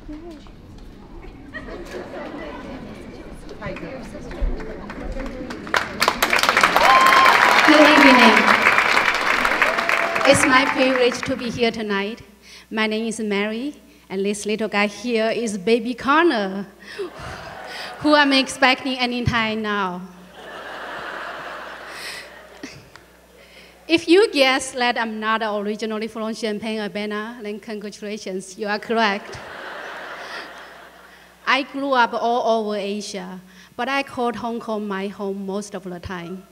Good evening. It's my privilege to be here tonight. My name is Mary, and this little guy here is baby Connor, who I'm expecting any time now. If you guess that I'm not originally from Champaign, Urbana, then congratulations, you are correct. I grew up all over Asia, but I called Hong Kong my home most of the time.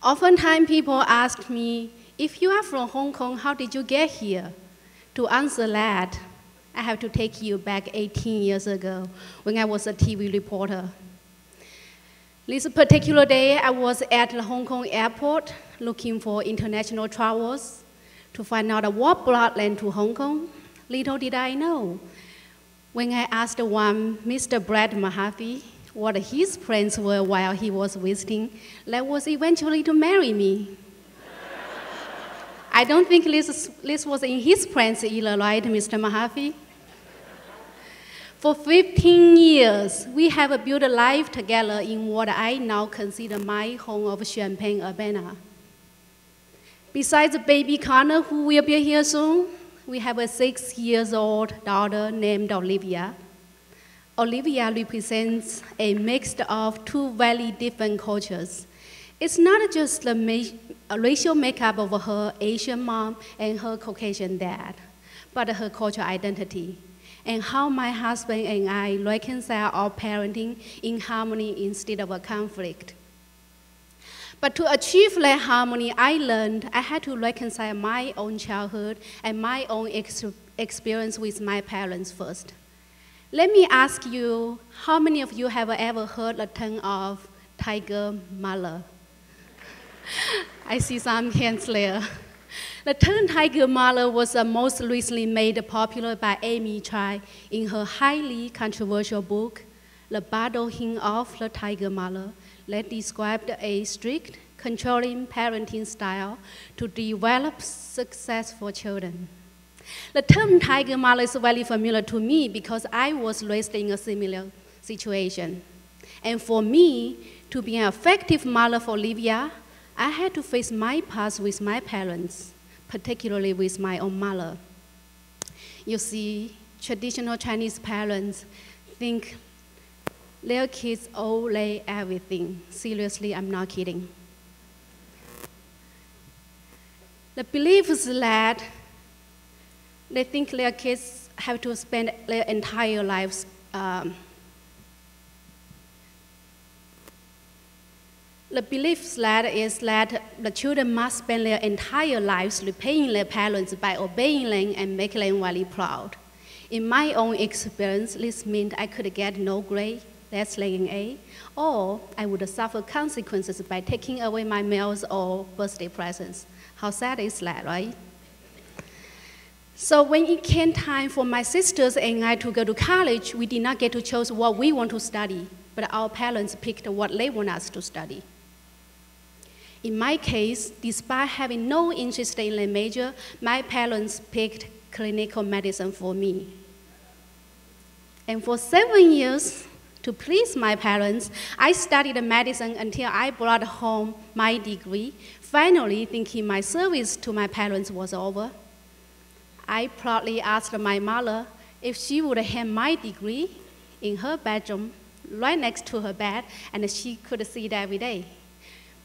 Oftentimes people ask me, if you are from Hong Kong, how did you get here? To answer that, I have to take you back 18 years ago when I was a TV reporter. This particular day, I was at the Hong Kong airport looking for international travelers to find out what brought them to Hong Kong. Little did I know, when I asked one Mr. Brad Mahaffey what his plans were while he was visiting, that was eventually to marry me. I don't think this was in his plans either, right, Mr. Mahaffey? For 15 years, we have built a life together in what I now consider my home of Champaign, Urbana. Besides baby Connor, who will be here soon, we have a 6-year-old daughter named Olivia. Olivia represents a mix of two very different cultures. It's not just the racial makeup of her Asian mom and her Caucasian dad, but her cultural identity, and how my husband and I reconcile our parenting in harmony instead of a conflict. But to achieve that harmony, I learned I had to reconcile my own childhood and my own experience with my parents first. Let me ask you, how many of you have ever heard the term of tiger mother? I see some hands there. The term tiger mother was most recently made popular by Amy Chai in her highly controversial book, The Battling of the Tiger Mother, that described a strict, controlling parenting style to develop successful children. The term tiger mother is very familiar to me because I was raised in a similar situation. And for me, to be an effective mother for Olivia, I had to face my past with my parents, particularly with my own mother. You see, traditional Chinese parents think their kids owe them everything. Seriously, I'm not kidding. The belief is that they think their kids have to spend their entire lives The belief is that the children must spend their entire lives repaying their parents by obeying them and making them very proud. In my own experience, this meant I could get no grade, less than an A, or I would suffer consequences by taking away my meals or birthday presents. How sad is that, right? So when it came time for my sisters and I to go to college, we did not get to choose what we want to study, but our parents picked what they want us to study. In my case, despite having no interest in the major, my parents picked clinical medicine for me. And for 7 years, to please my parents, I studied medicine until I brought home my degree, finally thinking my service to my parents was over. I proudly asked my mother if she would hand my degree in her bedroom, right next to her bed, and she could see it every day.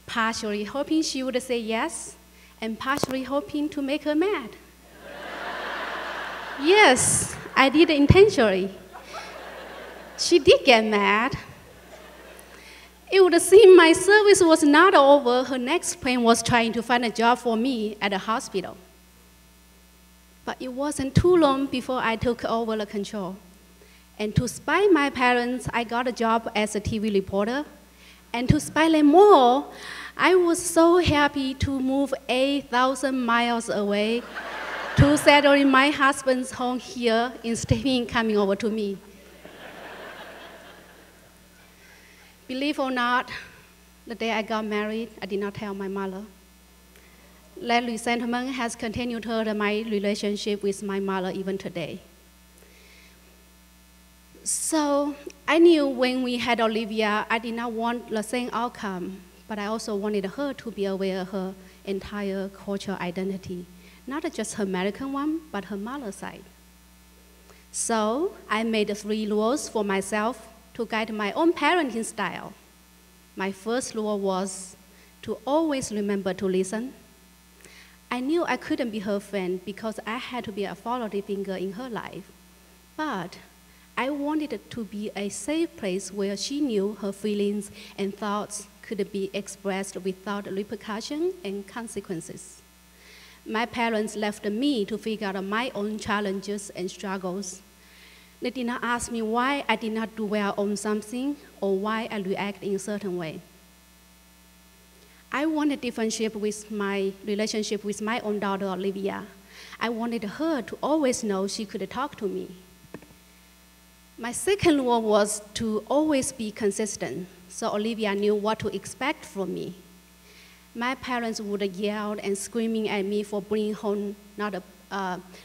Partially hoping she would say yes, and partially hoping to make her mad. Yes, I did it intentionally. She did get mad. It would seem my service was not over. Her next plan was trying to find a job for me at a hospital. But it wasn't too long before I took over the control. And to spite my parents, I got a job as a TV reporter. And to spite them more, I was so happy to move 8,000 miles away to settle in my husband's home here instead of coming over to me. Believe or not, the day I got married, I did not tell my mother. That resentment has continued to hurt my relationship with my mother even today. So I knew when we had Olivia, I did not want the same outcome, but I also wanted her to be aware of her entire cultural identity, not just her American one, but her mother's side. So I made 3 rules for myself to guide my own parenting style. My first rule was to always remember to listen. I knew I couldn't be her friend because I had to be a authority figure in her life. But I wanted it to be a safe place where she knew her feelings and thoughts could be expressed without repercussion and consequences. My parents left me to figure out my own challenges and struggles. They did not ask me why I did not do well on something or why I react in a certain way. I wanted to differentiate with my relationship with my own daughter, Olivia. I wanted her to always know she could talk to me. My second rule was to always be consistent, so Olivia knew what to expect from me. My parents would yell and screaming at me for bringing home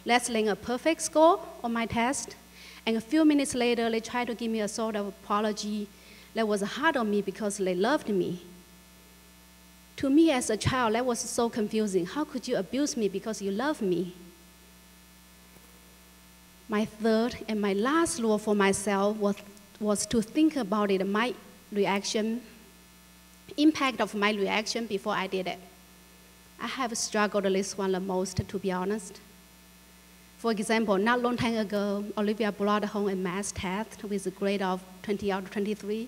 less than a perfect score on my test. And a few minutes later, they tried to give me a sort of apology that was hard on me because they loved me. To me as a child, that was so confusing. How could you abuse me because you love me? My third and my last rule for myself was to think about it, my reaction, impact of my reaction before I did it. I have struggled with this one the most, to be honest. For example, not long time ago, Olivia brought home a math test with a grade of 20 out of 23,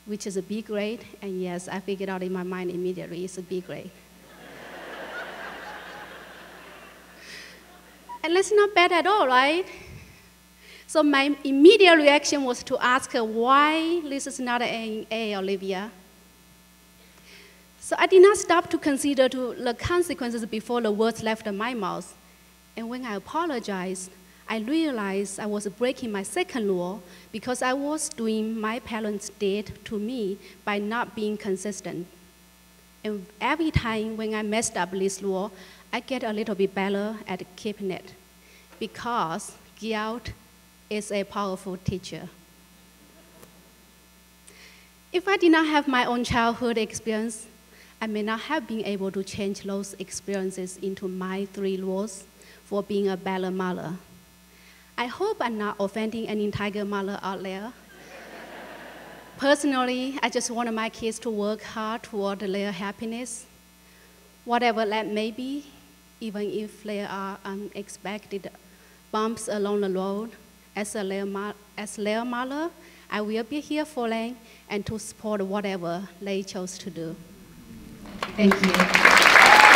which is a B grade, and yes, I figured out in my mind immediately it's a B grade. And that's not bad at all, right? So my immediate reaction was to ask her why this is not an A, Olivia. So I did not stop to consider the consequences before the words left my mouth. And when I apologized, I realized I was breaking my second rule because I was doing my parents' did to me by not being consistent. And every time when I messed up this rule, I get a little bit better at keeping it because guilt is a powerful teacher. If I did not have my own childhood experience, I may not have been able to change those experiences into my 3 rules for being a better mother. I hope I'm not offending any tiger mother out there. Personally, I just want my kids to work hard toward their happiness, whatever that may be, even if there are unexpected bumps along the road. As their mother, I will be here for them and to support whatever they chose to do. Thank you.